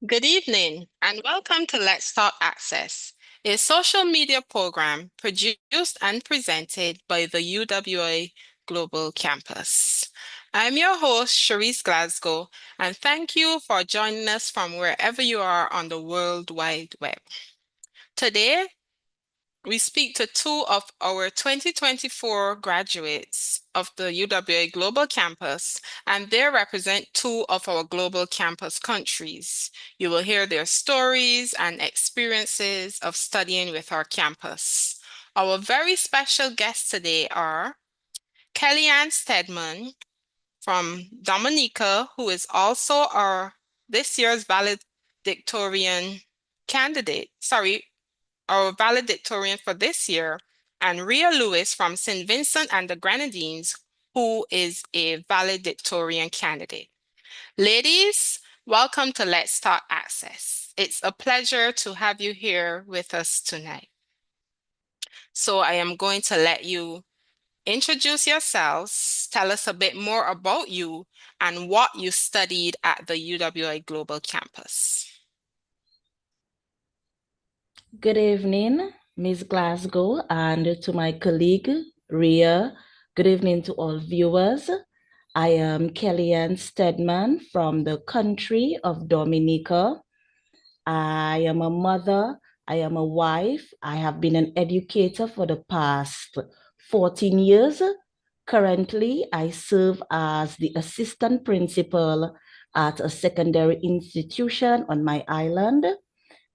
Good evening, and welcome to Let's Talk Access, a social media program produced and presented by the UWA Global Campus. I'm your host, Cherise Glasgow, and thank you for joining us from wherever you are on the World Wide Web. Today, we speak to two of our 2024 graduates of the UWA Global Campus, and they represent two of our global campus countries. You will hear their stories and experiences of studying with our campus. Our very special guests today are Kellyanne Stedman from Dominica, who is also our this year's valedictorian candidate. Our valedictorian for this year, and Rhea Lewis from St. Vincent and the Grenadines, who is a valedictorian candidate. Ladies, welcome to Let's Talk Access. It's a pleasure to have you here with us tonight. So I am going to let you introduce yourselves, tell us a bit more about you and what you studied at the UWA Global Campus. Good evening, Ms. Glasgow, and to my colleague, Rhea. Good evening to all viewers. I am Kellyanne Stedman from the country of Dominica. I am a mother, I am a wife, I have been an educator for the past 14 years. Currently, I serve as the assistant principal at a secondary institution on my island.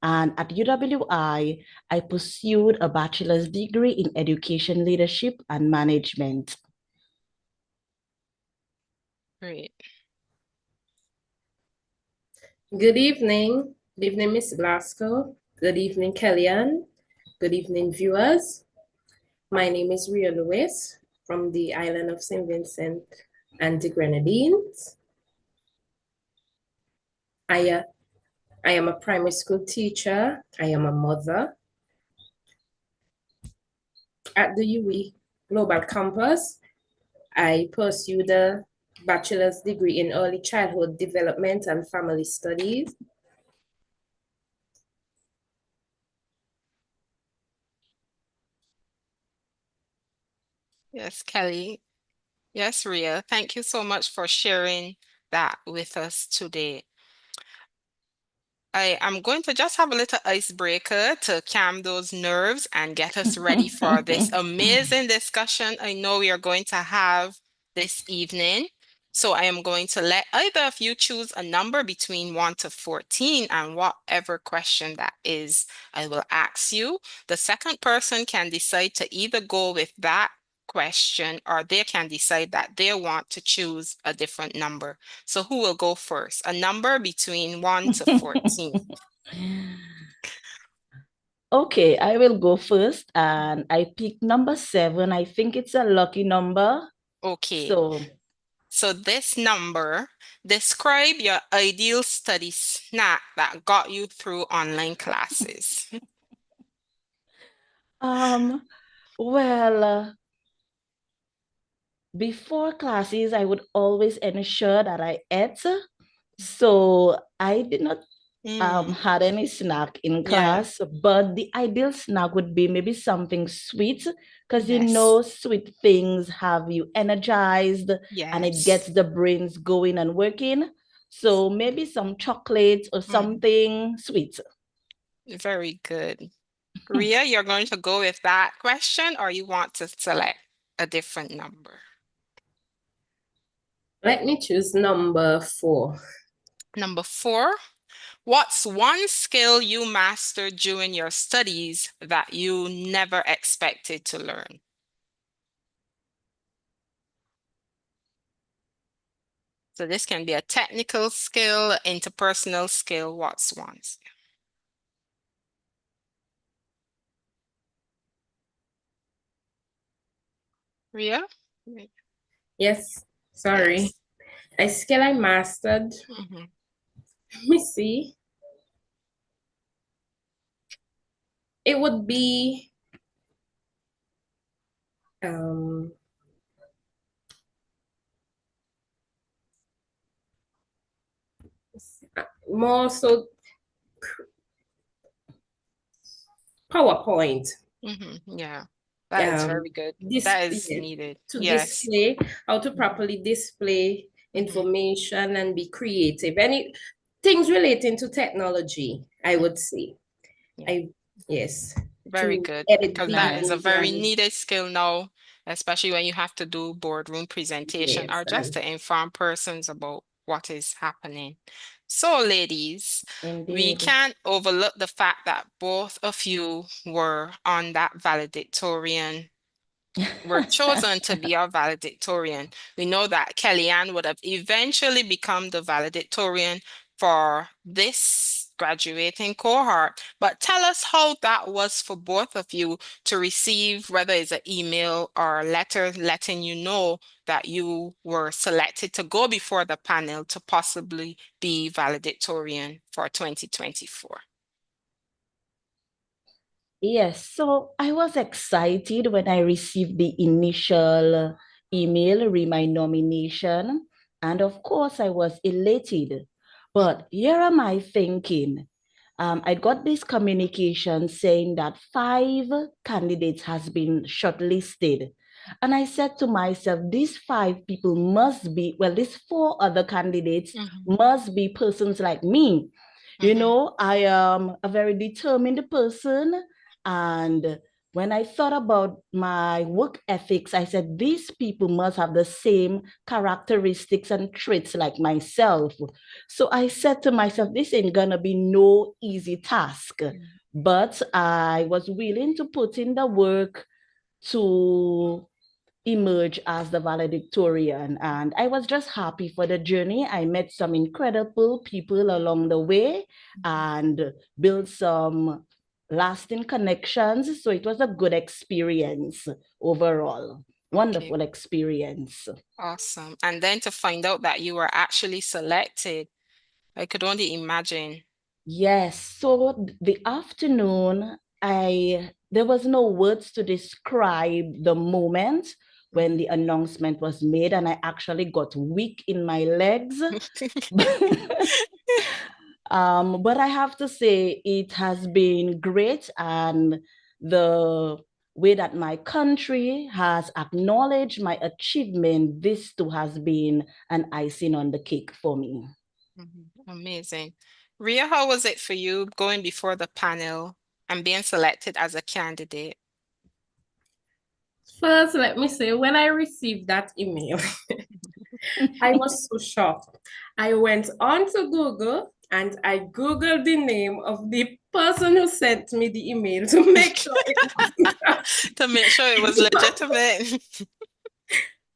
And at UWI, I pursued a bachelor's degree in education leadership and management. Great. Good evening. Good evening, Ms. Glasgow. Good evening, Kellyanne. Good evening, viewers. My name is Rhea Lewis from the island of St. Vincent and the Grenadines. I am a primary school teacher. I am a mother. At the UE Global Campus, I pursued a bachelor's degree in early childhood development and family studies. Yes, Kelly. Yes, Rhea. Thank you so much for sharing that with us today. I am going to just have a little icebreaker to calm those nerves and get us ready for this amazing discussion I know we are going to have this evening. So I am going to let either of you choose a number between 1 to 14, and whatever question that is, I will ask you. The second person can decide to either go with that question or they can decide that they want to choose a different number. So who will go first? A number between 1 to 14. Okay, I will go first, and I picked number 7. I think it's a lucky number. Okay. So this number, describe your ideal study snack that got you through online classes. Well, before classes, I would always ensure that I ate. So I did not had any snack in class, but the ideal snack would be maybe something sweet, because you know sweet things have you energized and it gets the brains going and working. So maybe some chocolate or something sweet. Very good. Rhea, you're going to go with that question or you want to select a different number? Let me choose number 4. Number 4. What's one skill you mastered during your studies that you never expected to learn? So this can be a technical skill, interpersonal skill. What's one skill? Rhea? Yes, sorry. Yes. A skill I mastered. Let me see. It would be more so PowerPoint. Yeah, that is very good. That is Yeah, needed. to Yes. display, how to properly display Mhm. information and be creative. Any things relating to technology, I would say. Yeah. I yes, Very to good, edit because that is a things very and needed skill now, especially when you have to do boardroom presentation yes, or just to inform persons about what is happening. So, ladies, we Indeed. can't overlook the fact that both of you were on that valedictorian were chosen to be our valedictorian. We know that Kellyanne would have eventually become the valedictorian for this graduating cohort. But tell us how that was for both of you to receive, whether it's an email or a letter letting you know that you were selected to go before the panel to possibly be valedictorian for 2024. Yes, so I was excited when I received the initial email re my nomination. And of course, I was elated. Mhm, But here am I thinking, I got this communication saying that 5 candidates has been shortlisted. And I said to myself, these 5 people must be, well, these 4 other candidates mhm, must be persons like me. You mhm. know, I am a very determined person. And when I thought about my work ethics, I said, these people must have the same characteristics and traits like myself. So I said to myself, this ain't gonna be no easy task. Mhm. But I was willing to put in the work to emerge as the valedictorian. And I was just happy for the journey. I met some incredible people along the way and built some lasting connections. So it was a good experience overall. Okay. Wonderful experience. Awesome. And then to find out that you were actually selected, I could only imagine. Yes. So the afternoon, I there was no words to describe the moment when Mhm. the announcement was made, and I actually got weak in my legs. But I have to say it has been great, and the way that my country has acknowledged my achievement, this too has been an icing on the cake for me. Mhm. Amazing. Ria, how was it for you going before the panel and being selected as a candidate? first, let me say, when I received that email, I was so shocked. I went on to Google and I Googled the name of the person who sent me the email to make sure it wasn't. To make sure it was legitimate.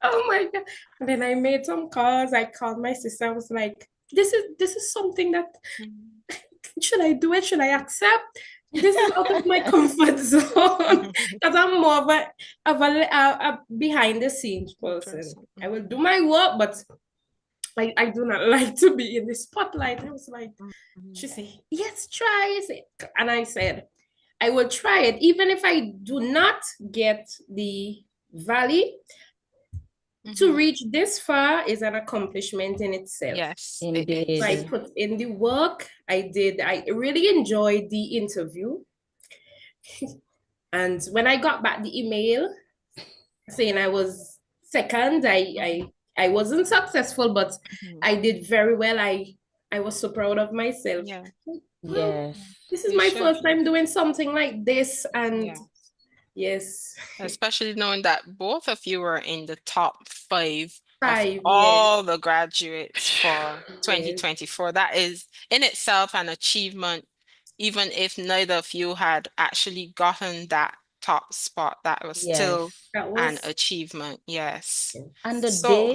Oh my God. And then I made some calls. I called my sister. I was like, this is something that Mhm. should I do it? Should I accept? This is out of my comfort zone because I'm more of a behind the scenes person. Person. I will Mhm. do my work, but I do not like to be in the spotlight. I was like, she Mhm. said, yes, try it. And I said, I will try it. Even if I do not get the valley, to Mhm. reach this far is an accomplishment in itself. Yes, it So I is. Indeed. put in the work. I really enjoyed the interview. And when I got back the email saying I was second, Mhm. I wasn't successful, but Mhm. I did very well. I was so proud of myself. Yeah, Well, Yes. this is you my should first be. time doing something like this, and Yeah. yes, Especially knowing that both of you were in the top 5 of 5 years. all the graduates for Yes, 2024. That is in itself an achievement, even if neither of you had actually gotten that top spot. That was still Yes. that an was achievement. Yes. And So, the day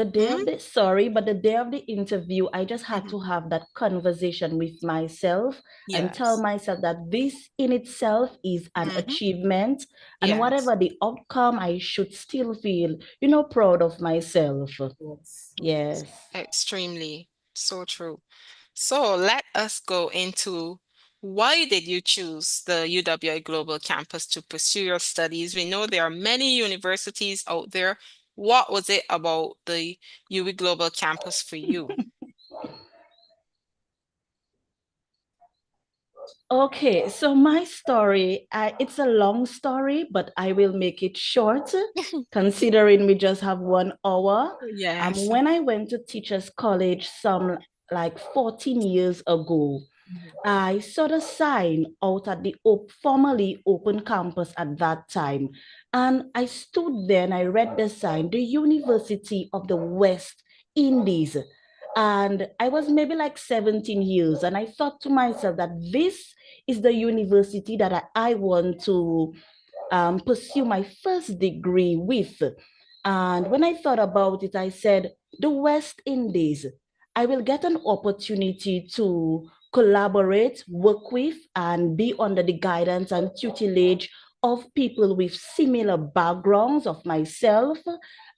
mhm, of the, sorry, but the day of the interview, I just had mhm, to have that conversation with myself and tell yes. myself that this in itself is an Mhm, achievement. And yes. whatever the outcome, I should still feel, proud of myself. yes. Yes. Extremely. So true. So let us go into why did you choose the UWI Global Campus to pursue your studies? We know there are many universities out there. What was it about the UWI Global Campus for you? Okay, so my story, it's a long story, but I will make it short, considering we just have 1 hour. Yes. When I went to Teachers College some like 14 years ago, I saw the sign out at the formerly open campus at that time. And I stood there and I read the sign, the University of the West Indies. And I was maybe like 17 years. And I thought to myself that this is the university that I want to pursue my first degree with. And when I thought about it, I said, the West Indies, I will get an opportunity to collaborate, work with, and be under the guidance and tutelage of people with similar backgrounds of myself.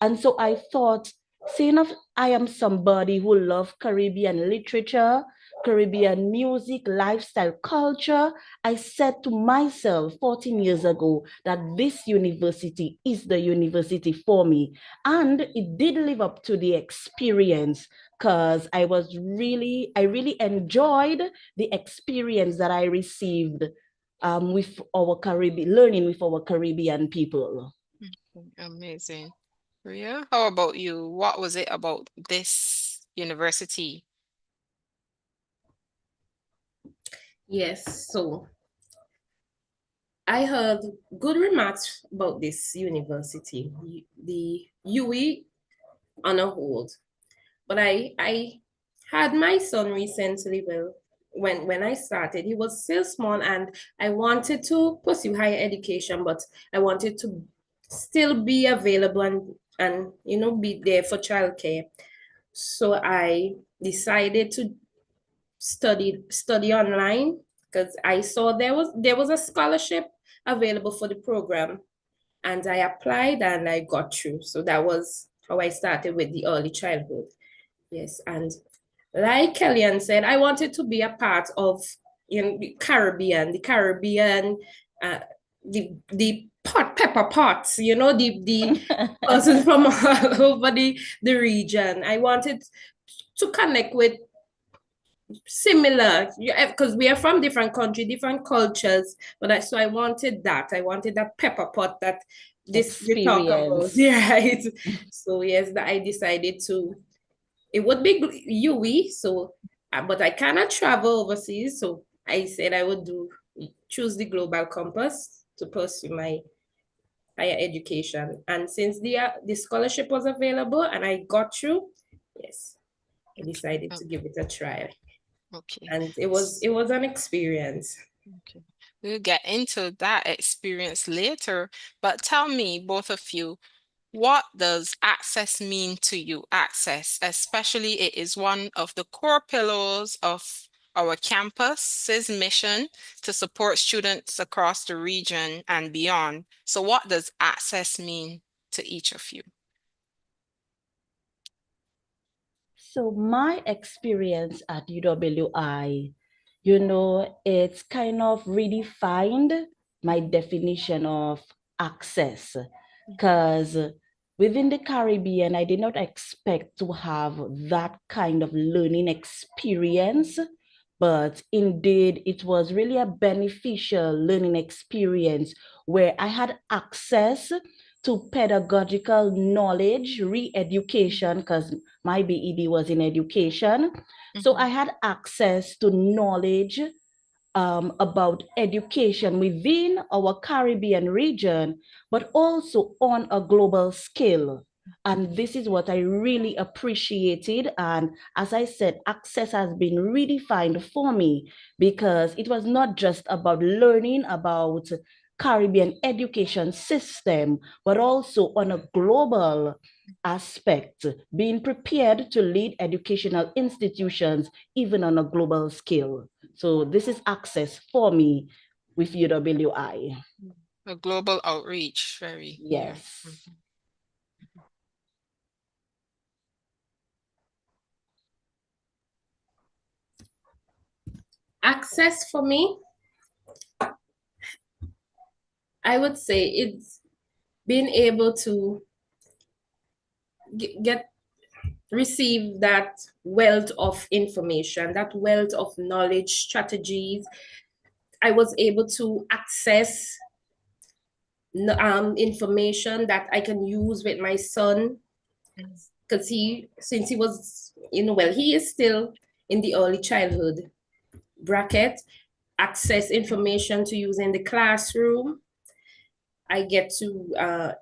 And so I thought, seeing if I am somebody who loves Caribbean literature, Caribbean music, lifestyle, culture, I said to myself 14 years ago that this university is the university for me. And it did live up to the experience because I really enjoyed the experience that I received with our Caribbean, learning with our Caribbean people. Amazing. Ria, how about you? What was it about this university? Yes, so I heard good remarks about this university, the UE on a whole. But I had my son recently. Well, when I started, he was still small, and I wanted to pursue higher education, but I wanted to still be available and be there for childcare. So I decided to study online because I saw there was a scholarship available for the program, and I applied and I got through. So that was how I started with the early childhood. Yes, and like Kellyanne said, I wanted to be a part of the Caribbean, uh, the pepper pots, the persons from all over the region. I wanted to connect with similar, because we are from different country, different cultures. But so I wanted that. I wanted that pepper pot that this we talk about, Experience. right? So yes, that I decided to. It would be UE, so but I cannot travel overseas, so I said I would choose the global compass to pursue my higher education. And since the scholarship was available and I got through, yes, I decided Oh, to give it a try, okay. and it was an experience. Okay. We'll get into that experience later, but tell me, both of you, what does access mean to you? Access, especially it is one of the core pillars of our campus's mission to support students across the region and beyond. So what does access mean to each of you? So my experience at UWI, it's kind of redefined my definition of access. Because within the Caribbean, I did not expect to have that kind of learning experience. But indeed, it was really a beneficial learning experience where I had access to pedagogical knowledge, re-education, because my BEd was in education. So I Mhm. had access to knowledge about education within our Caribbean region, but also on a global scale. And this is what I really appreciated. And as I said, access has been redefined for me because it was not just about learning about Caribbean education system, but also on a global aspect, being prepared to lead educational institutions even on a global scale. So this is access for me with UWI. A global outreach, very, yeah. Yes. Mhm. Access for me, I would say it's being able to get receive that wealth of information, that wealth of knowledge, strategies, I was able to access information that I can use with my son, because since he was, well, he is still in the early childhood bracket, access information to use in the classroom. I get to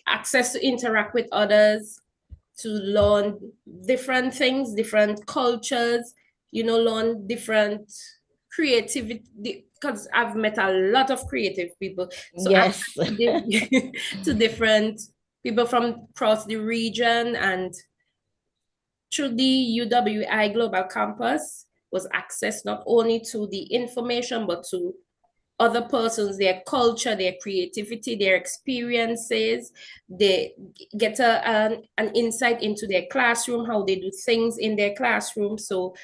access to interact with others, to learn different things, different cultures, learn different creativity, because I've met a lot of creative people. So Yes. access to different people from across the region, and through the UWI Global Campus was access not only to the information, but to other persons, their culture, their creativity, their experiences. They get an insight into their classroom, how they do things in their classroom. So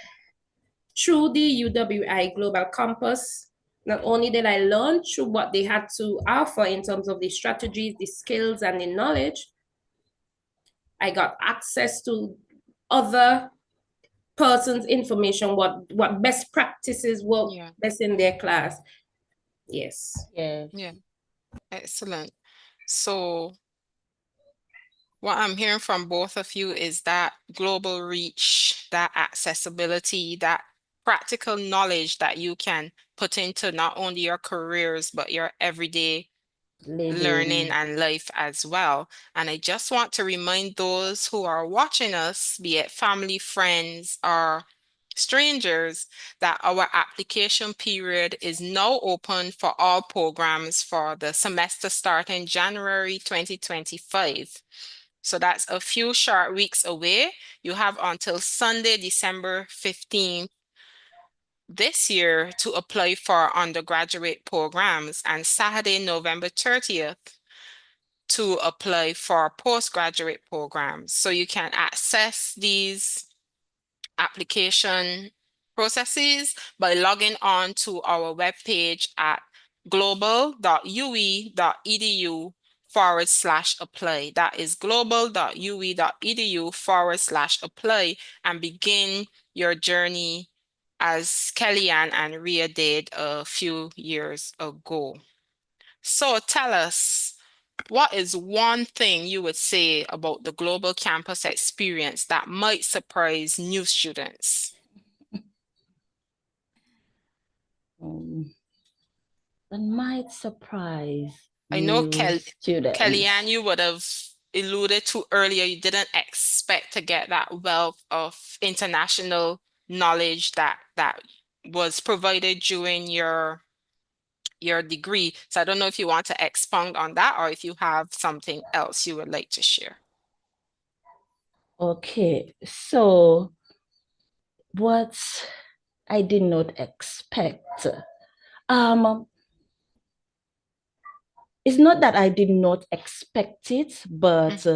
through the UWI Global Campus, not only did I learn through what they had to offer in terms of the strategies, the skills, and the knowledge, I got access to other persons' information, what best practices work best in their class. Yes. Yes. Yeah. Excellent. So what I'm hearing from both of you is that global reach, that accessibility, that practical knowledge that you can put into not only your careers, but your everyday learning and life as well. And I just want to remind those who are watching us, be it family, friends, or strangers, that our application period is now open for all programs for the semester starting January 2025. So that's a few short weeks away. You have until Sunday, December 15th this year to apply for undergraduate programs, and Saturday, November 30th to apply for postgraduate programs. So you can access these application processes by logging on to our webpage at global.ue.edu/apply. That is global.ue.edu/apply, and begin your journey as Kellyanne and Rhea did a few years ago. So tell us, what is one thing you would say about the global campus experience that might surprise new students? That might surprise I know new students. Kellyanne, you would have alluded to earlier, you didn't expect to get that wealth of international knowledge that was provided during your degree. So I don't know if you want to expound on that or if you have something else you would like to share. Okay, so what I did not expect. It's not that I did not expect it, but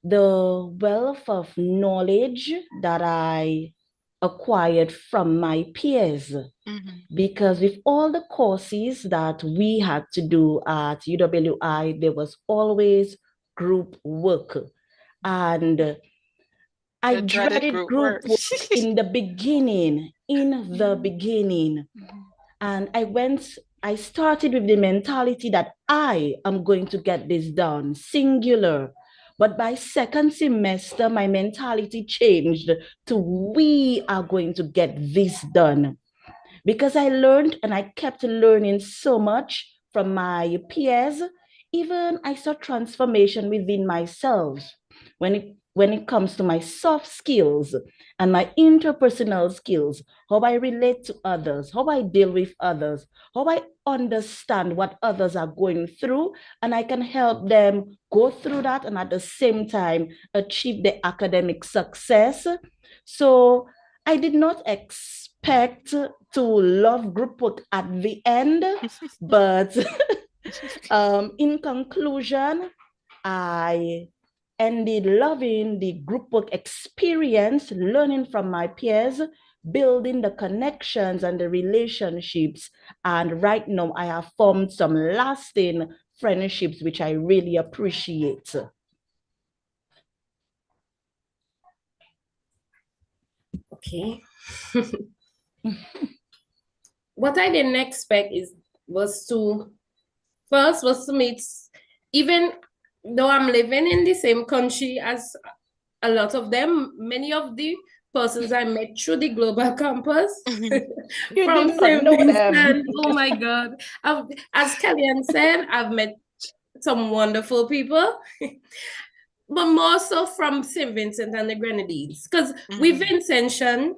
the wealth of knowledge that I acquired from my peers. Because with all the courses that we had to do at UWI, there was always group work. And I The dreaded dreaded group group work. work in the beginning, And I started with the mentality that I am going to get this done, singular. But by second semester, my mentality changed to we are going to get this done. Because I learned and I kept learning so much from my peers, even I saw transformation within myself when it comes to my soft skills and my interpersonal skills, how I relate to others, how I deal with others, how I understand what others are going through, and I can help them go through that and at the same time achieve the academic success. So I did not expect to love group work at the end, but in conclusion, I ended loving the group work experience, learning from my peers, building the connections and the relationships. And right now, I have formed some lasting friendships, which I really appreciate. Okay. what I didn't expect was to meet, even though I'm living in the same country as a lot of them, many of the persons I met through the global campus You from did not St. know them. Vincent. Oh my God. As Kellyanne said, I've met some wonderful people, but more so from St. Vincent and the Grenadines. Because we Vincentian,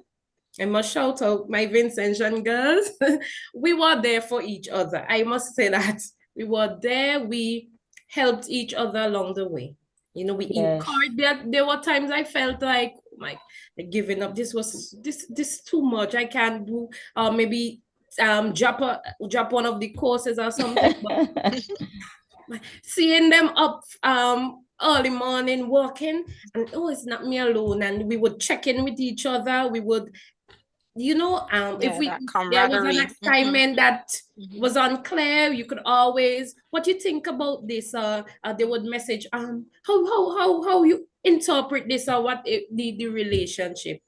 I must shout out my Vincentian girls, we were there for each other. I must say that. We were there, we helped each other along the way. You know, we Yes. encouraged that. There were times I felt like, oh my, giving up. This too much. I can't do. Maybe drop one of the courses or something. But seeing them up early morning walking, and oh, it's not me alone. And we would check in with each other. We would, if that there was an camaraderie. assignment that was unclear, you could always, what you think about this? They would message, how you interpret this, or what the relationship.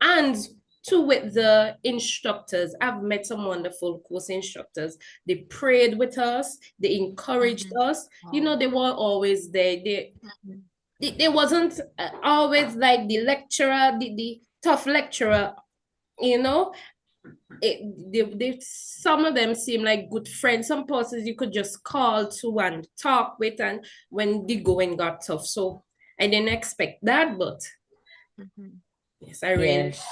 And too, with the instructors, I've met some wonderful course instructors. They prayed with us, they encouraged us. You know, they were always there. They wasn't always like the lecturer, the tough lecturer, you know. Some of them seem like good friends. Some persons you could just call to and talk with, and when the going got tough. So I didn't expect that, but yes, Yes.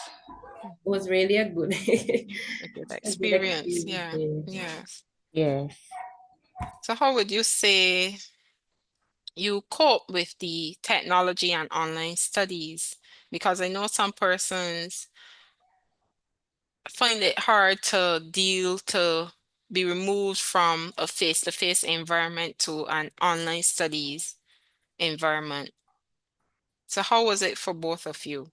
it was really a good, A good a good experience. experience. Yeah. Yes. Yes. So how would you say you cope with the technology and online studies? Because I know some persons find it hard to be removed from a face-to-face environment to an online studies environment. So how was it for both of you?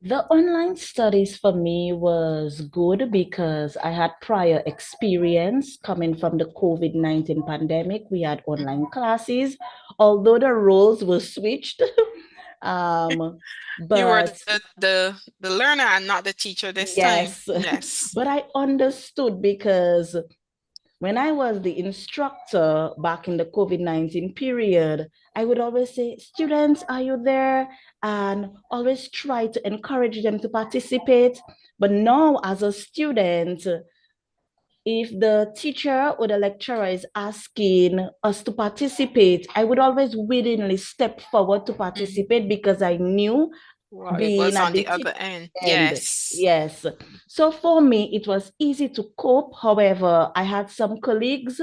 The online studies for me was good because I had prior experience coming from the COVID-19 pandemic. We had online classes, although the roles were switched. You were But the learner and not the teacher this time. yes, Yes. but I understood because when I was the instructor back in the COVID-19 period, I would always say, students, are you there? And always try to encourage them to participate. But now, as a student, if the teacher or the lecturer is asking us to participate, I would always willingly step forward to participate because I knew Well, it being was at on the the teacher other end. end. Yes. Yes. So for me, it was easy to cope. However, I had some colleagues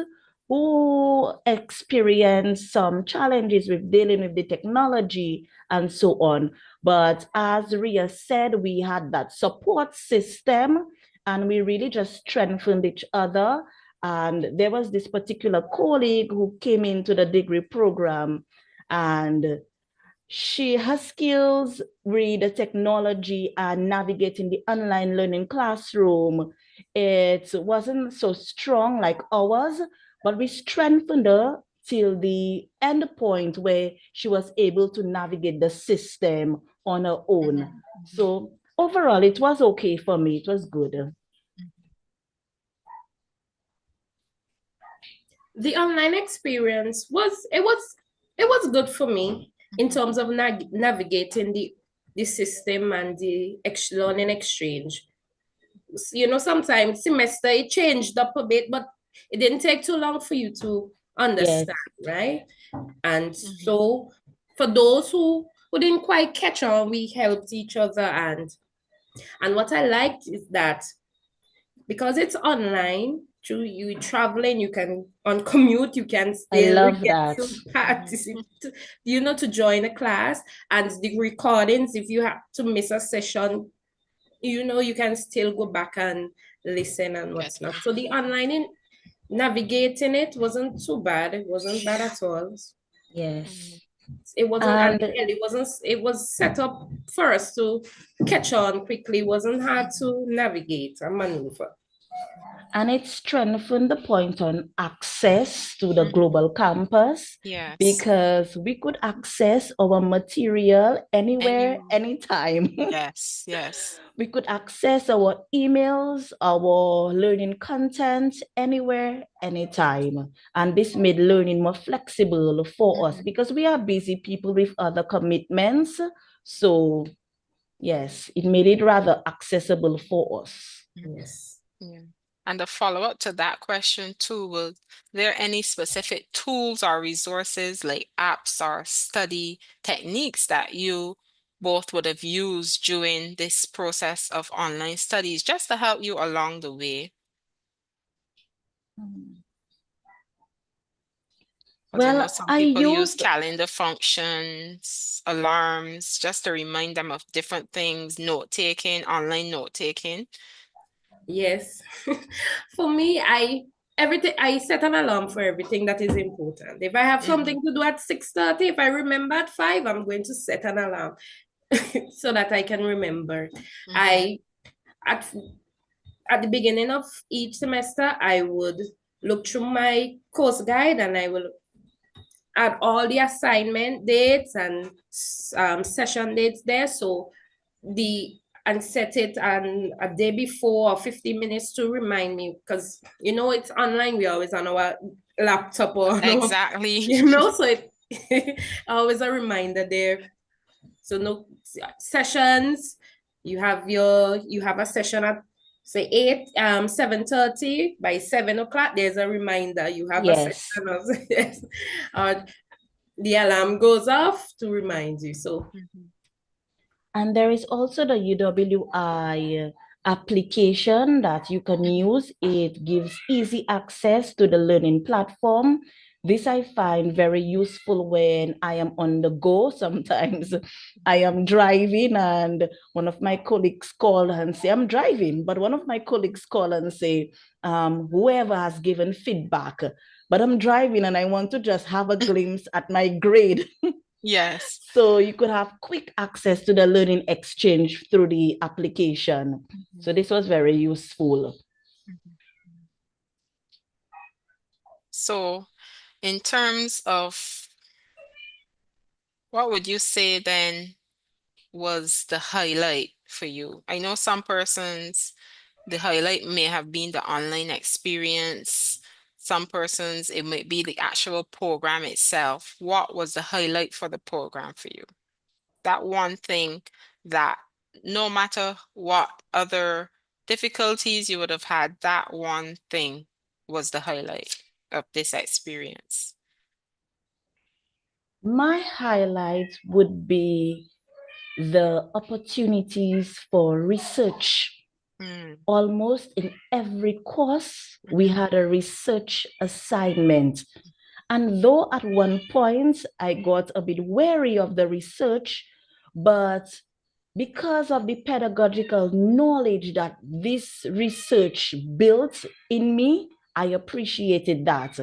who experienced some challenges with dealing with the technology and so on. But as Ria said, we had that support system and we really just strengthened each other. And there was this particular colleague who came into the degree program and her skills with the technology and navigating the online learning classroom, it wasn't so strong like ours, but we strengthened her till the end point where she was able to navigate the system on her own. So overall, it was okay for me. It was good. The online experience was good for me in terms of navigating the system and the learning exchange. You know, sometimes semester it changed up a bit, but it didn't take too long for you to Yes. understand, right? And so for those who didn't quite catch on, we helped each other, and what I liked is that because it's online, through you traveling, you can on commute, you can I still love get that. to participate, to join a class, and the recordings, if you have to miss a session, you can still go back and listen and what's not. So the online navigating it wasn't too bad. It wasn't bad at all. Yes. It wasn't, and And again, it was set up for us to catch on quickly. It wasn't hard to navigate and maneuver. And it strengthened the point on access to the Mhm. global campus Yes. because we could access our material anywhere, Anyway. anytime. Yes, yes. We could access our emails, our learning content anywhere, anytime. And this made learning more flexible for us Mhm. because we are busy people with other commitments. So, yes, it made it rather accessible for us. Mhm. Yes. Yeah. And a follow-up to that question too, was there any specific tools or resources like apps or study techniques that you both would have used during this process of online studies just to help you along the way? Because I know Well, some I people use used calendar functions, alarms, just to remind them of different things, note-taking, online note-taking. Yes. For me, I set an alarm for everything that is important. If I have Hmm. something to do at 6:30, if I remember at 5, I'm going to set an alarm so that I can remember. Hmm. I at at the beginning of each semester, I would look through my course guide and I will add all the assignment dates and session dates there. So the and set it and a day before or 15 minutes to remind me because it's online. We always on our laptop or on our, Exactly. so it always a reminder there. So no sessions. You have a session at say 7:30. By 7 o'clock there's a reminder you have a yes. session of yes. uh, the alarm goes off to remind you. So Mhm. And there is also the UWI application that you can Mhm. use. It gives easy access to the learning platform. This I find very useful when I am on the go. Sometimes I am driving and one of my colleagues call and say, I'm driving, but one of my colleagues call and say, whoever has given feedback, but I'm driving and I want to just have a glimpse at my grade. Yes. So you could have quick access to the learning exchange through the application. Mhm. So this was very useful. Mhm. So, in terms of what would you say then was the highlight for you? I know some persons, the highlight may have been the online experience. Some persons, it might be the actual program itself. What was the highlight for the program for you? That one thing that no matter what other difficulties you would have had, that one thing was the highlight of this experience. My highlight would be the opportunities for research. Mm, Almost in every course, we mhm, had a research assignment. And though at one point I got a bit wary of the research, but because of the pedagogical knowledge that this research built in me, I appreciated that.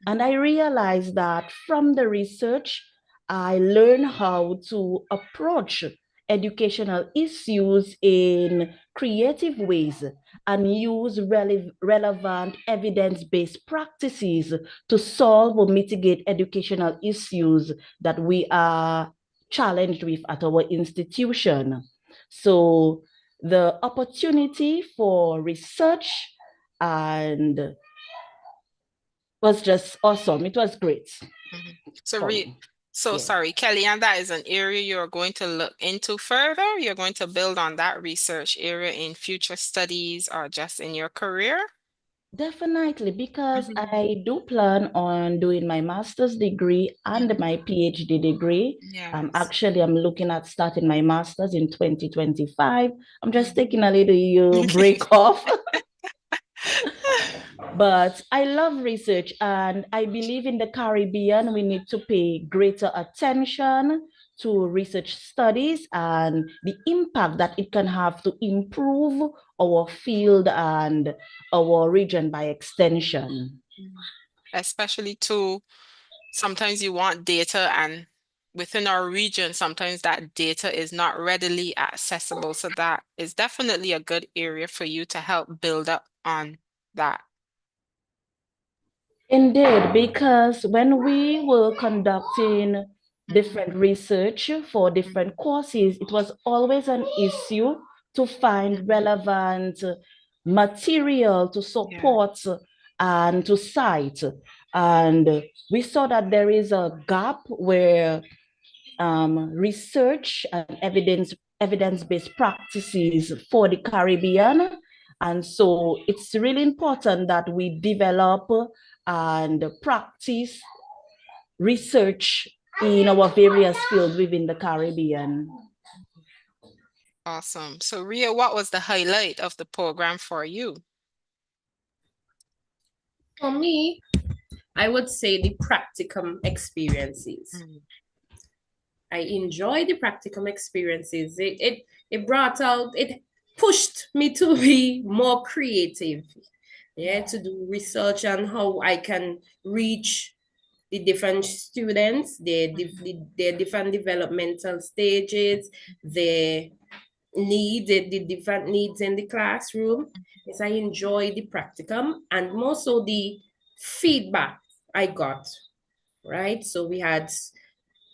And I realized that from the research, I learned how to approach educational issues in creative ways and use relevant evidence-based practices to solve or mitigate educational issues that we are challenged with at our institution. So the opportunity for research and was just awesome. It was great mhm. So for re me. so Yeah, sorry, Kelly, and that is an area you're going to look into further. You're going to build on that research area in future studies or just in your career. definitely, because Mhm. I do plan on doing my master's degree and Mhm. my PhD degree. Yes. Actually, I'm looking at starting my master's in 2025. I'm just Mhm. taking a little year break off. But I love research, and I believe in the Caribbean, we need to pay greater attention to research studies and the impact that it can have to improve our field and our region by extension. Mhm. Especially too, sometimes you want data and within our region, sometimes that data is not readily accessible. So that is definitely a good area for you to help build up on that. Indeed, because when we were conducting different research for different courses, it was always an issue to find relevant material to support and to cite. And we saw that there is a gap where research and evidence-based practices for the Caribbean. And so it's really important that we develop and practice research in our various fields within the Caribbean. Awesome. So Ria, what was the highlight of the program for you? For me, I would say the practicum experiences. I enjoy the practicum experiences. It brought out, it pushed me to be more creative. Yeah, to do research on how I can reach the different students, their different developmental stages, their needs, the different needs in the classroom. Yes, I enjoy the practicum and more so the feedback I got, right? So we had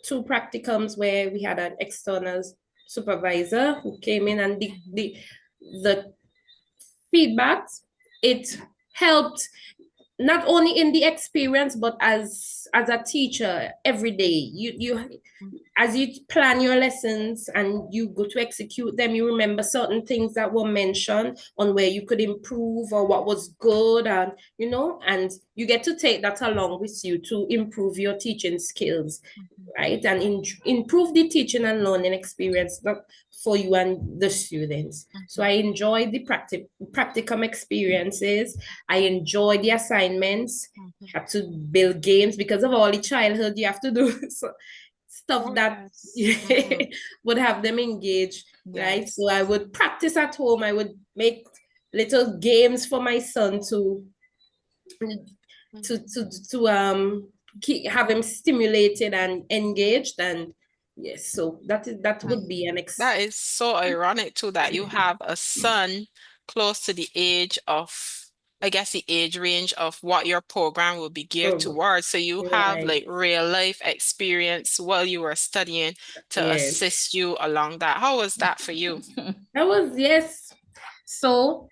2 practicums where we had an external supervisor who came in, and the feedback, it helped not only in the experience, but as a teacher every day. You as you plan your lessons and you go to execute them, you remember certain things that were mentioned on where you could improve or what was good, and and you get to take that along with you to improve your teaching skills, right? And improve the teaching and learning experience for you and the students. So I enjoy the practicum experiences. I enjoy the assignments. Had to build games because of all the childhood you have to do. So stuff that would have them engaged, right? So I would practice at home. I would make little games for my son to have him stimulated and engaged. And yes, so that would be that is so ironic too, that you have a son close to the age of, I guess, the age range of what your program will be geared towards. So you have right. like real life experience while you were studying to assist you along that. How was that for you? That was, yes. So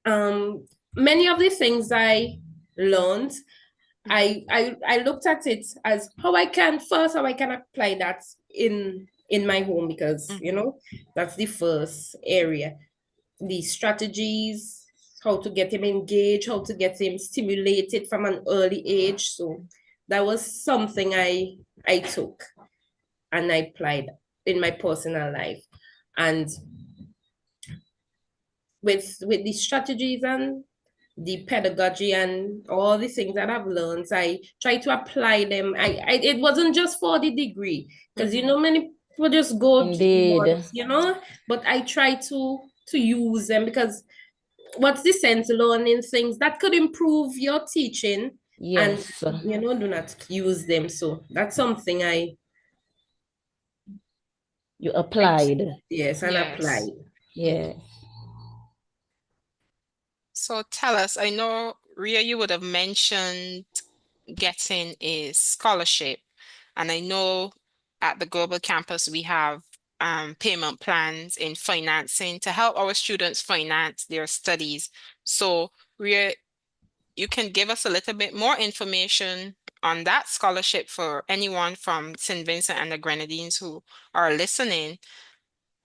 many of the things I learned, I looked at it as how I can apply that in my home, because that's the first area. The strategies, how to get him engaged, how to get him stimulated from an early age. So that was something I took and I applied in my personal life. And with the strategies and the pedagogy and all the things that I've learned, I try to apply them. It wasn't just for the degree, because many people just go once, but I try to use them, because what's the sense learning things that could improve your teaching and do not use them. So that's something you applied. Applied. Yes. So tell us, I know, Ria, you would have mentioned getting a scholarship. And I know at the Global Campus, we have payment plans in financing to help our students finance their studies. So Ria, you can give us a little bit more information on that scholarship for anyone from St. Vincent and the Grenadines who are listening,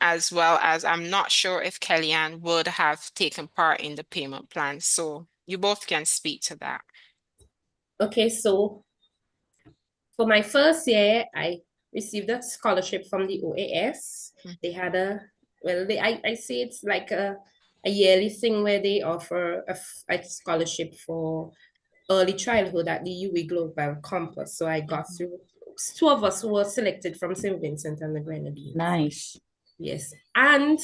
as well as I'm not sure if Kellyanne would have taken part in the payment plan. So you both can speak to that. Okay, so for my first year, I received a scholarship from the OAS. They had I say it's like a yearly thing where they offer a scholarship for early childhood at the UWI Global Campus. So I got through. 2 of us were selected from St. Vincent and the Grenadines. Nice. Yes. And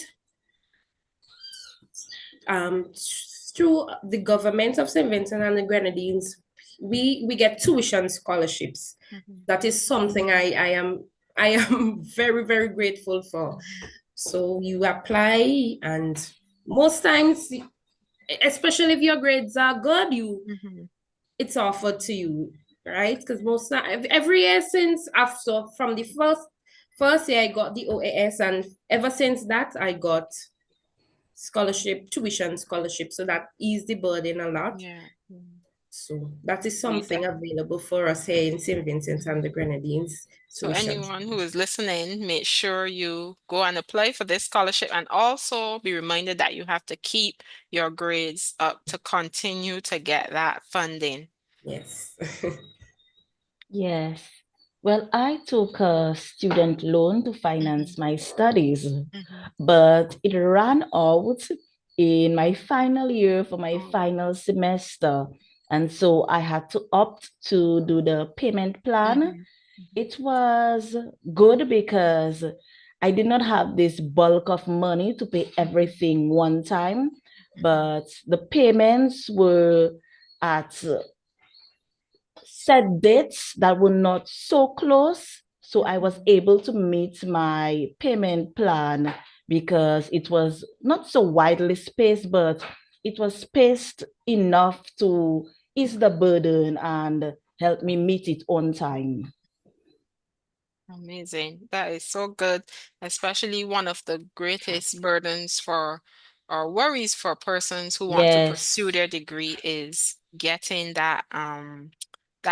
through the government of St. Vincent and the Grenadines, we get tuition scholarships. That is something I am very, very grateful for. So you apply, and most times especially if your grades are good, Mhm. it's offered to you, right? Because every year since after from the first year I got the OAS, and ever since that I got scholarship, tuition scholarship, so that eased the burden a lot. Yeah. So that is We something available for us here in St. Vincent and the Grenadines, So tuition. anyone who is listening, make sure you go and apply for this scholarship and also be reminded that you have to keep your grades up to continue to get that funding. Yes. Yes. Well, I took a student loan to finance my studies, Mhm. but it ran out in my final year for my Oh. final semester. And so I had to opt to do the payment plan. Mhm. Mhm. It was good because I did not have this bulk of money to pay everything one time, Mhm. but the payments were at set dates that were not so close. So I was Mhm. able to meet my payment plan because it was not so widely spaced, but it was spaced enough to ease the burden and help me meet it on time. Amazing. That is so good, especially one of the greatest burdens for or worries for persons who want to pursue Yes. their degree is getting that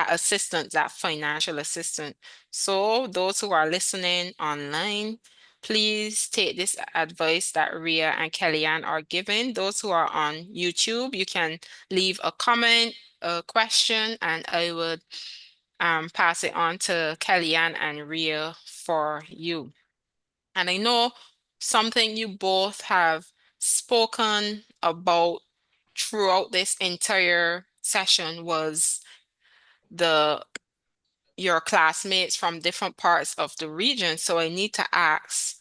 assistance, that financial assistance. So those who are listening online, please take this advice that Ria and Kellyanne are giving. Those who are on YouTube, you can leave a comment, a question, and I would pass it on to Kellyanne and Ria for you. And I know something you both have spoken about throughout this entire session was the your classmates from different parts of the region. So I need to ask,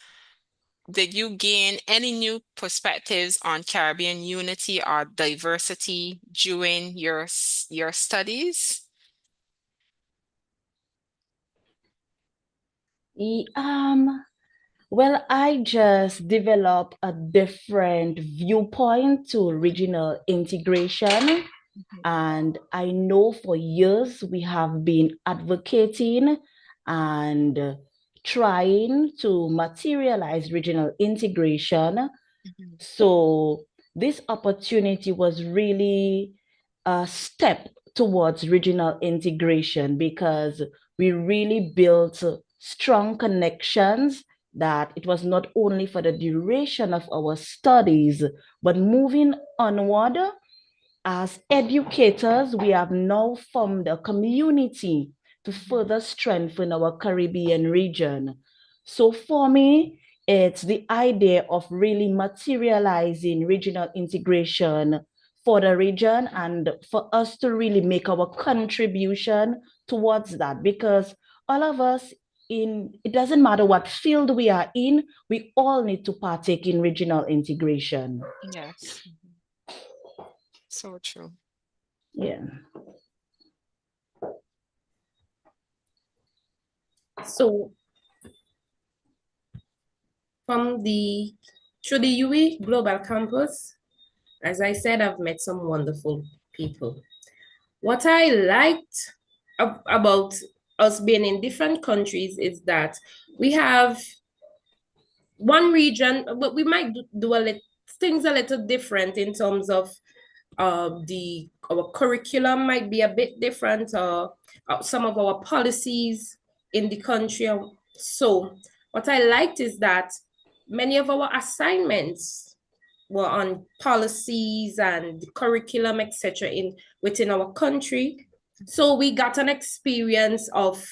did you gain any new perspectives on Caribbean unity or diversity during your studies? E- Um, well, I just developed a different viewpoint to regional integration. Mhm. And I know for years we have been advocating and trying to materialize regional integration. Mhm. So this opportunity was really a step towards regional integration because we really built strong connections that it was not only for the duration of our studies, but moving onward as educators, we have now formed a community to Mhm. further strengthen our Caribbean region. So for me, it's the idea of really materializing regional integration for the region and for us to really make our contribution towards that because all of us it doesn't matter what field we are in, we all need to partake in regional integration. Yes. Mhm. So true. Yeah. So from the through the UE Global Campus, as I said, I've met some wonderful people. What I liked about us being in different countries is that we have one region, but we might do things a little different in terms of the our curriculum might be a bit different, or some of our policies in the country. So what I liked is that many of our assignments were on policies and curriculum, etc. in within our country. So we got an experience of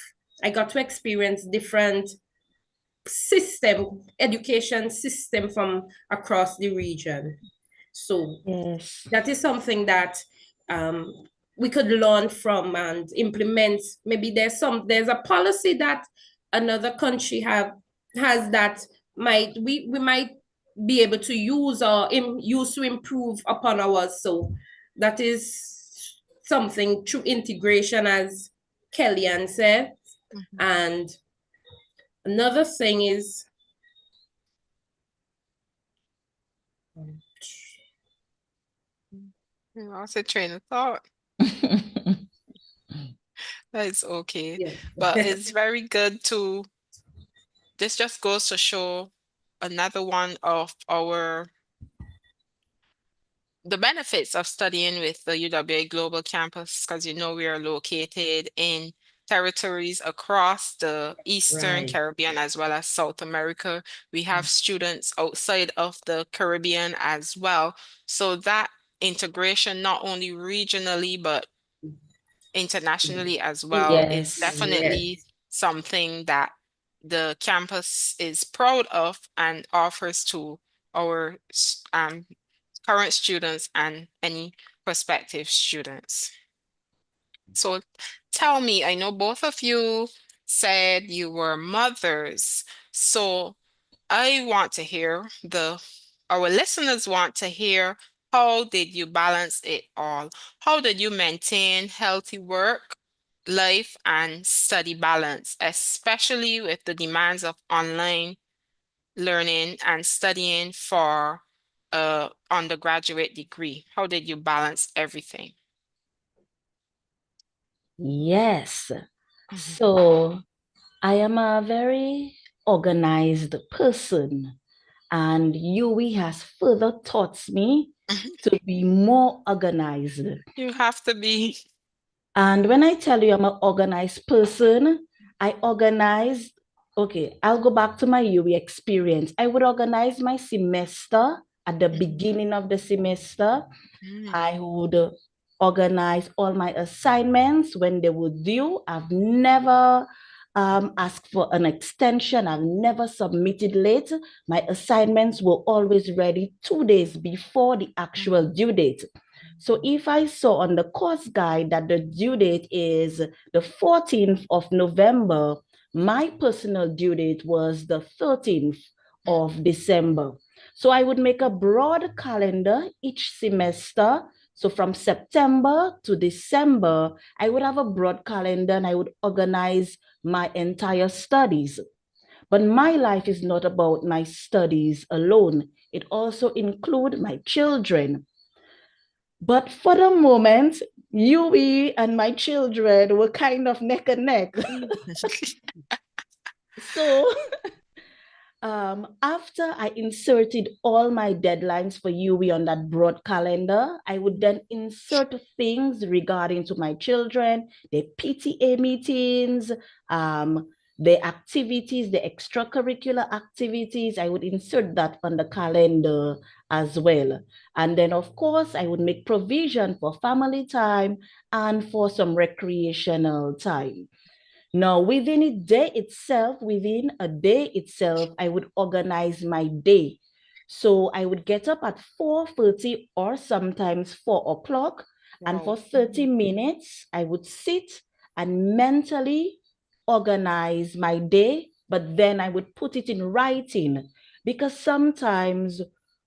I got to experience different education system from across the region. So Yes. that is something that um, we could learn from and implement. Maybe there's a policy that another country has that we might be able to use or use to improve upon ours. So that is something through integration, as Kellyanne said. Mhm. And another thing is You lost a train of thought. That's okay. Yeah. But it's very good to, this just goes to show another one of the benefits of studying with the UWA Global Campus, because you know we are located in territories across the Eastern Right. Caribbean as well as South America. We have students outside of the Caribbean as well. So that integration, not only regionally, but internationally as well, is Yes. definitely Yes. something that the campus is proud of and offers to our current students and any prospective students. So tell me, I know both of you said you were mothers. So I want to hear our listeners want to hear, how did you balance it all? How did you maintain healthy work, life, and study balance, especially with the demands of online learning and studying for a undergraduate degree? How did you balance everything? Yes. Mhm. So I am a very organized person, and Yui has further taught me to be more organized. You have to be. And when I tell you I'm an organized person, I organize, okay, I'll go back to my UE experience. I would organize my semester at the Mhm. beginning of the semester. Mm. I would organize all my assignments when they were due. I've never asked for an extension. I've never submitted late. My assignments were always ready 2 days before the actual Mm. due date. So if I saw on the course guide that the due date is the 14th of November, my personal due date was the 13th Mm. of December. So I would make a broad calendar each semester. So from September to December, I would have a broad calendar and I would organize my entire studies. But my life is not about my studies alone. It also includes my children. But for the moment, Yui and my children were kind of neck and neck. So after I inserted all my deadlines for UE on that broad calendar, I would then insert things regarding to my children, their PTA meetings, the activities, the extracurricular activities. I would insert that on the calendar as well. And then, of course, I would make provision for family time and for some recreational time. Now, within a day itself, I would organize my day. So I would get up at 4:30 or sometimes 4 o'clock. And for Wow. 30 minutes, I would sit and mentally organize my day, but then I would put it in writing because sometimes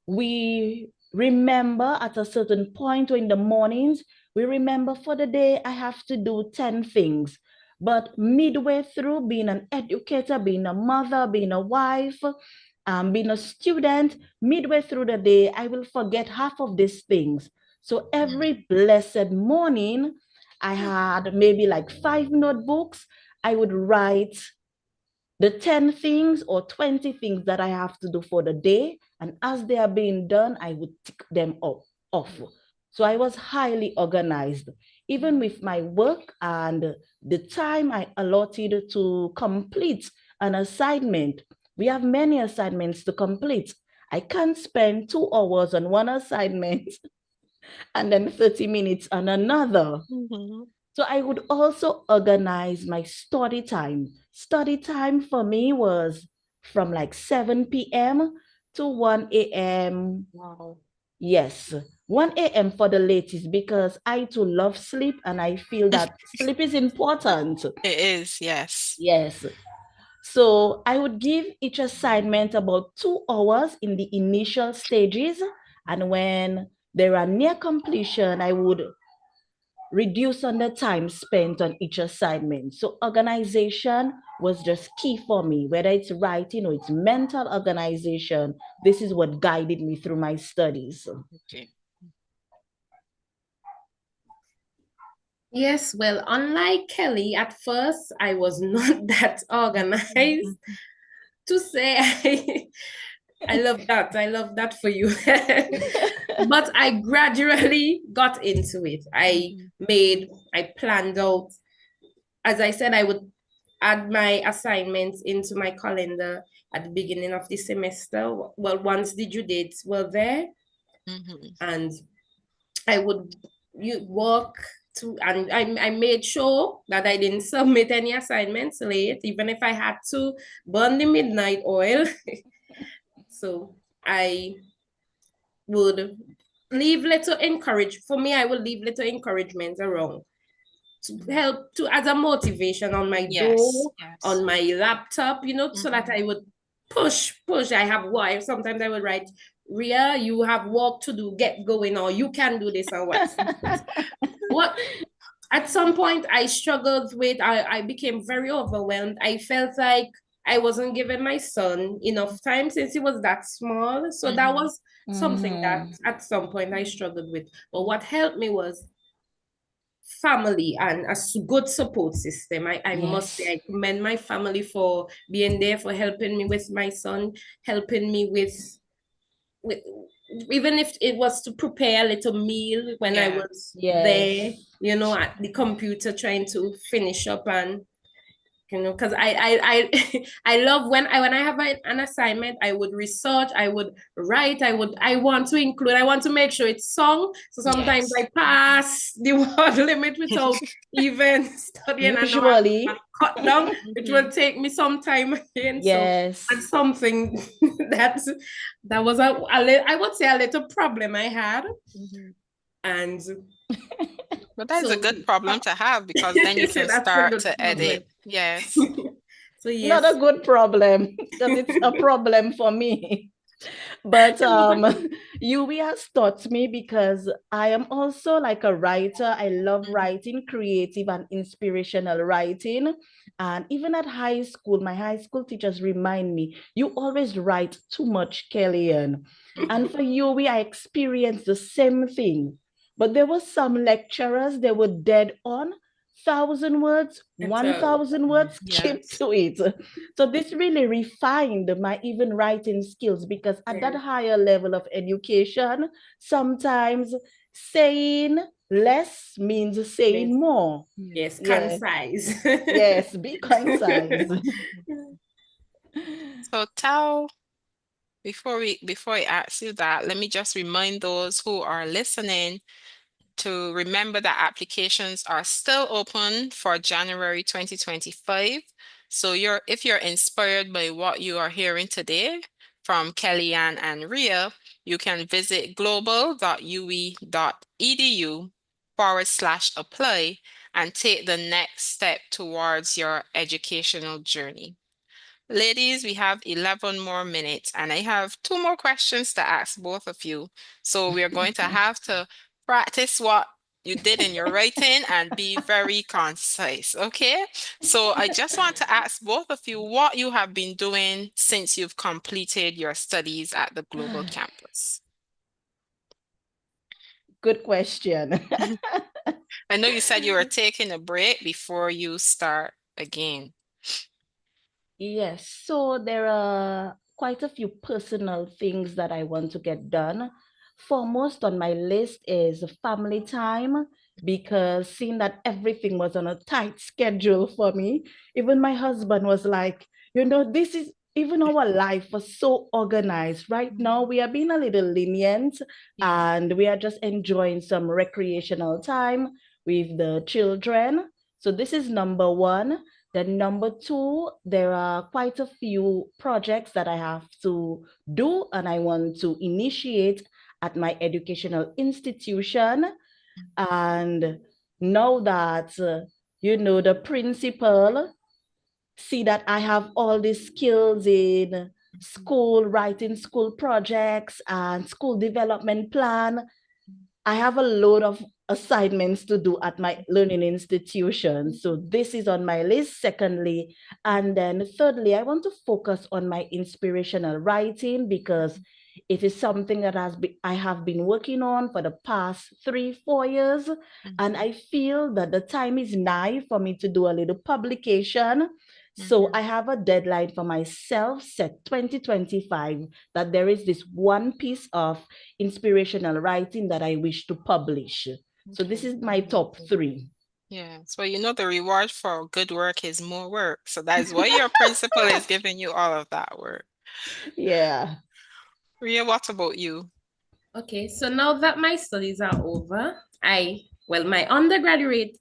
we remember at a certain point or in the mornings, we remember for the day, I have to do 10 things. But midway through being an educator, being a mother, being a wife, being a student, midway through the day, I will forget half of these things. So Mm. every blessed morning, I had maybe like 5 notebooks. I would write the 10 things or 20 things that I have to do for the day. And as they are being done, I would tick them off. So I was highly organized, even with my work and the time I allotted to complete an assignment. We have many assignments to complete. I can't spend 2 hours on one assignment and then 30 minutes on another. Mhm. So I would also organize my study time. Study time for me was from like 7 p.m. to 1 a.m. Wow. Yes, 1 a.m. for the latest because I too love sleep and I feel that sleep is important. It is, yes. Yes. So I would give each assignment about 2 hours in the initial stages. And when they are near completion, I would reduce on the time spent on each assignment. So organization was just key for me, whether it's writing or it's mental organization. This is what guided me through my studies. Okay. Yes, well, unlike Kelly, at first I was not that organized to say I love that. I love that for you. But I gradually got into it. I planned out, as I said, I would add my assignments into my calendar at the beginning of the semester. Well, once the due dates were there, and I would work to, and I made sure that I didn't submit any assignments late, even if I had to burn the midnight oil. So I would leave little encourage for me. I would leave little encouragement around to help to as a motivation on my Yes, door, yes. on my laptop, so that I would push. I have work. Sometimes I would write, Ria, you have work to do, get going, or you can do this or what. What at some point I struggled with, I became very overwhelmed. I felt like I wasn't giving my son enough time since he was that small. So that was something that at some point I struggled with. But what helped me was family and a good support system. I must say, Yes. I commend my family for being there, for helping me with my son, helping me with even if it was to prepare a little meal when I was Yes. there, Yes. at the computer trying to finish up, and because I I love when I have an assignment, I would research, I would write, I want to include, I want to make sure it's sung. So sometimes Yes. I pass the word limit without even studying. I know I Usually, cut down. It will take me some time again. So yes. that's something that that was I would say a little problem I had, and But that is a so good problem to have because then you can that's a start good to problem. edit. Yes. So Not a yes. good problem because it's a problem for me. But Yui has taught me because I am also like a writer. I love writing, creative and inspirational writing. And even at high school, my high school teachers remind me, you always write too much, Kellyanne. And for Yui, I experienced the same thing. But there were some lecturers, they were dead on 1,000 words, That's a 1,000 words, keep Yes. to it. So this really refined my even writing skills because at that yeah. higher level of education, sometimes saying less means saying more. Yes, Yeah. concise. Yes, be concise. So before I ask you that, let me just remind those who are listening to remember that applications are still open for January 2025. So if you're inspired by what you are hearing today from Kellyanne and Ria, you can visit global.ue.edu/apply and take the next step towards your educational journey. Ladies, we have 11 more minutes, and I have two more questions to ask both of you. So we are going to have to practice what you did in your writing and be very concise, okay? So I just want to ask both of you what you have been doing since you've completed your studies at the global campus. Good question. I know you said you were taking a break before you start again. Yes, so there are quite a few personal things that I want to get done. Foremost on my list is family time because seeing that everything was on a tight schedule for me, even my husband was like, this is even our life was so organized. Right now, we are being a little lenient Yeah. and we are just enjoying some recreational time with the children. So this is number one. Then number two, there are quite a few projects that I have to do and I want to initiate at my educational institution. And now that, the principal see that I have all these skills in school, writing school projects and school development plan, I have a load of assignments to do at my learning institution. So this is on my list, secondly. And then thirdly, I want to focus on my inspirational writing because It is something that I have been working on for the past 3-4 years. And I feel that the time is nigh for me to do a little publication. So I have a deadline for myself set 2025, that there is this one piece of inspirational writing that I wish to publish. So this is my top 3. Yes. Well, you know, the reward for good work is more work. So that is why your principal is giving you all of that work. Yeah. Ria, what about you? Okay, so now that my studies are over, my undergraduate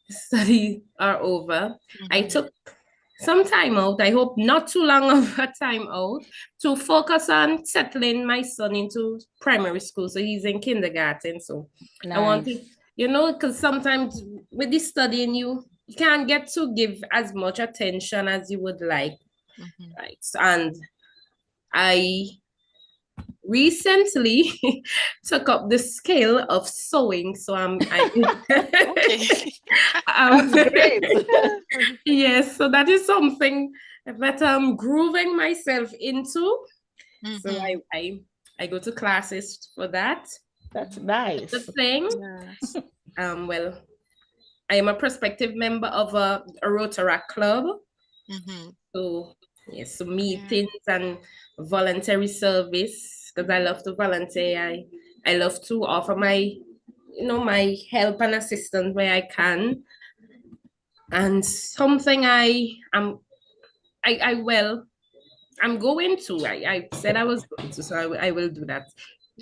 studies are over. I took some time out, I hope not too long of a time out, to focus on settling my son into primary school. So he's in kindergarten. So I wanted, Nice. because sometimes with this studying, you can't get to give as much attention as you would like. Right. And I recently took up the skill of sewing. So Okay. That's great. yes, so that is something that I'm grooving myself into. So I go to classes for that. That's The nice. thing, Yes. well, I am a prospective member of a Rotaract club. So yes, so meetings and voluntary service, because I love to volunteer. I love to offer my my help and assistance where I can. And something I'm going to. I said I was going to, so I will do that.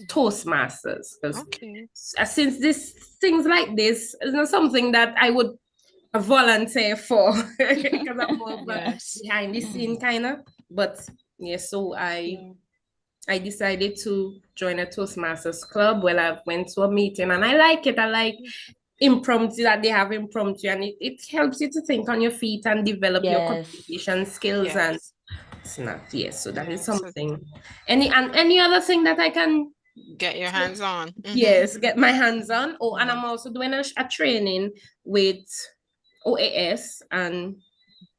Toastmasters, because Okay. since this things like this is not something that I would volunteer for, because I'm more of a Yes. behind the scene kind of. But yeah, so I decided to join a Toastmasters club. Well, I went to a meeting and I like it. I like impromptu, that they have impromptu, and it helps you to think on your feet and develop your Yes. communication skills and Yes. snap. Yes, so that is So something. Any other thing that I can get your hands on. yes get my hands on. Oh, and I'm also doing a training with OAS and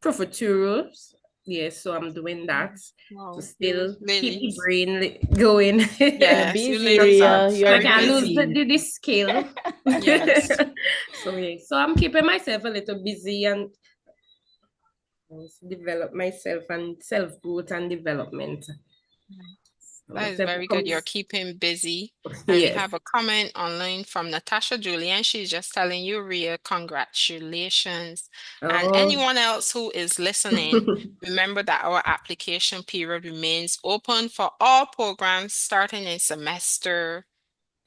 professors. Yes, so I'm doing that to Wow. You still keep the ladies. brain going. You're Yes, you busy, ladies are Ria. I You're very can't lose busy. busy. the skill. Yes. So yeah, so I'm keeping myself a little busy and develop myself and self-growth and development. That is Whatever very good. You're comes. keeping busy. And we Yes. have a comment online from Natasha Julian. She's just telling you, Ria, congratulations. And Oh. anyone else who is listening, remember that our application period remains open for all programs starting in semester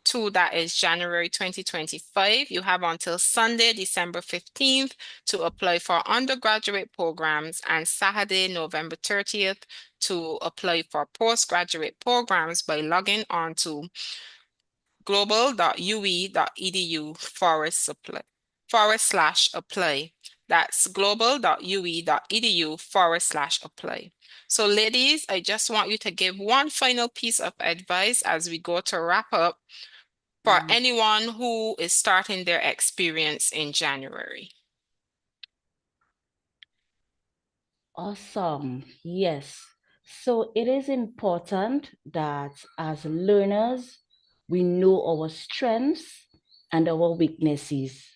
2, that is January 2025. You have until Sunday, December 15th to apply for undergraduate programs and Saturday, November 30th to apply for postgraduate programs by logging on to global.ue.edu/apply. That's global.ue.edu/apply. So ladies, I just want you to give one final piece of advice as we go to wrap up for anyone who is starting their experience in January. Awesome. Yes. So it is important that as learners, we know our strengths and our weaknesses,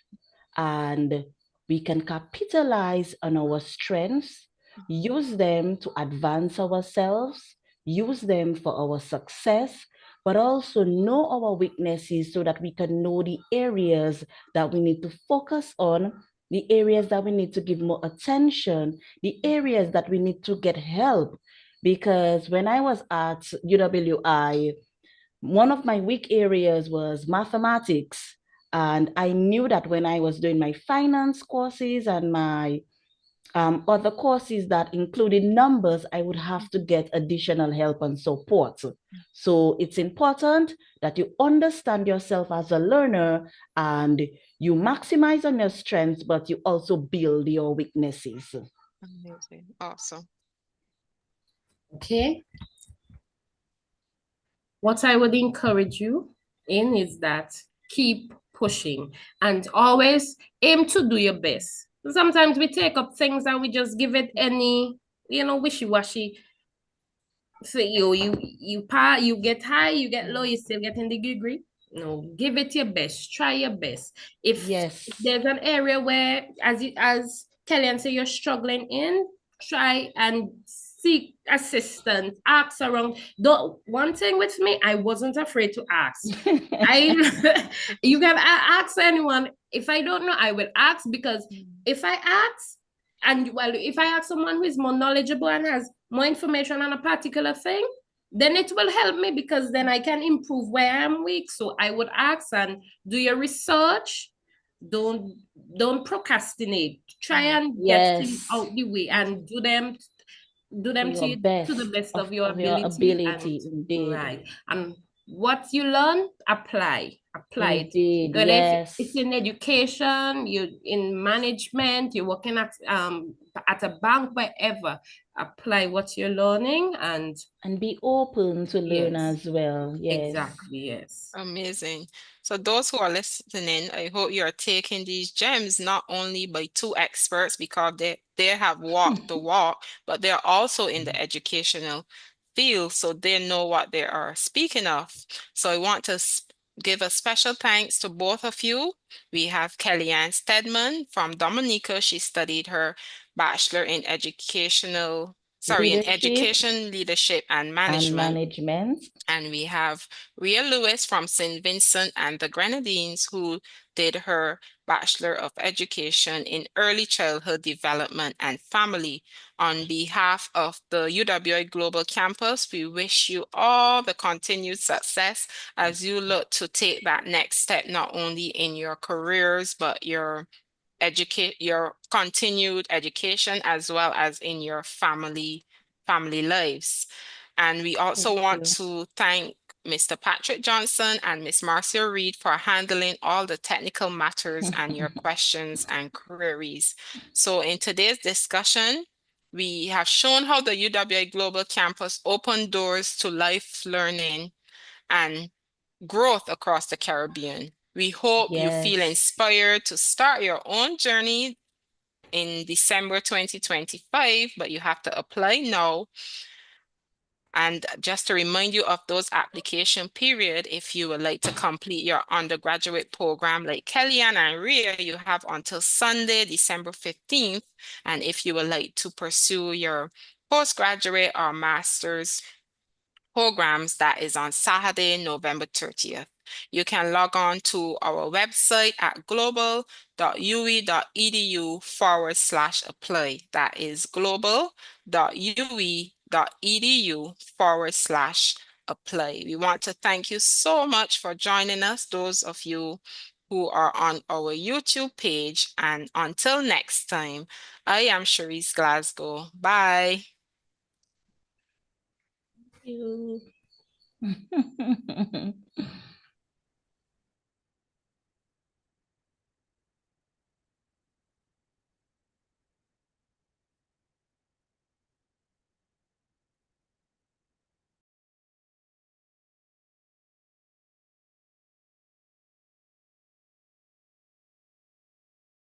and we can capitalize on our strengths, use them to advance ourselves, use them for our success, but also know our weaknesses so that we can know the areas that we need to focus on, the areas that we need to give more attention, the areas that we need to get help. Because when I was at UWI, one of my weak areas was mathematics. And I knew that when I was doing my finance courses and my other courses that included numbers, I would have to get additional help and support. So it's important that you understand yourself as a learner and you maximize on your strengths, but you also build your weaknesses. Amazing. Awesome. Okay. What I would encourage you in is that keep pushing and always aim to do your best. Sometimes we take up things and we just give it any, wishy-washy. So you get high, you get low, you still getting the degree. No, give it your best. Try your best. If Yes. there's an area where, as Kellyanne say, you're struggling in, try and seek assistance. Ask around. One thing with me, I wasn't afraid to ask. I you can ask anyone. If I don't know, I will ask, because if I ask, and well, if I ask someone who is more knowledgeable and has more information on a particular thing, then it will help me, because then I can improve where I'm weak. So I would ask and do your research. Don't don't procrastinate. Try and get things Yes. out the way and do To them your to the best best of your of your ability. And ability, indeed. right, and what you learn, apply it. Indeed, Whether if it's yes. in education, you in management, you're working at a bank, wherever, apply what you're learning. And And be open to learn yes, as well. Yes. exactly, yes. Amazing. So those who are listening, I hope you are taking these gems not only by two experts because they have walked the walk, but they're also in the educational field, so they know what they are speaking of. So I want to give a special thanks to both of you. We have Kellyanne Stedman from Dominica. She studied her bachelor in in Leadership education, leadership, and and management. management. And we have Rhea Lewis from St. Vincent and the Grenadines, who did her Bachelor of Education in Early Childhood Development and Family. On behalf of the UWI Global Campus, we wish you all the continued success as you look to take that next step, not only in your careers, but your continued education as well as in your family lives. And we Thank also want you. to thank Mr. Patrick Johnson and Miss Marcia Reed for handling all the technical matters and your questions and queries. So in today's discussion, we have shown how the UWI Global Campus opened doors to life learning and growth across the Caribbean. We hope you feel Yes. inspired to start your own journey in December 2025, but you have to apply now. And just to remind you of those application period, if you would like to complete your undergraduate program like Kellyanne and Rhea, you have until Sunday, December 15th. And if you would like to pursue your postgraduate or master's programs, that is on Saturday, November 30th. You can log on to our website at global.ue.edu/apply. That is global.ue.edu/apply. We want to thank you so much for joining us, those of you who are on our YouTube page. And until next time, I am Cherise Glasgow. Bye. Thank you.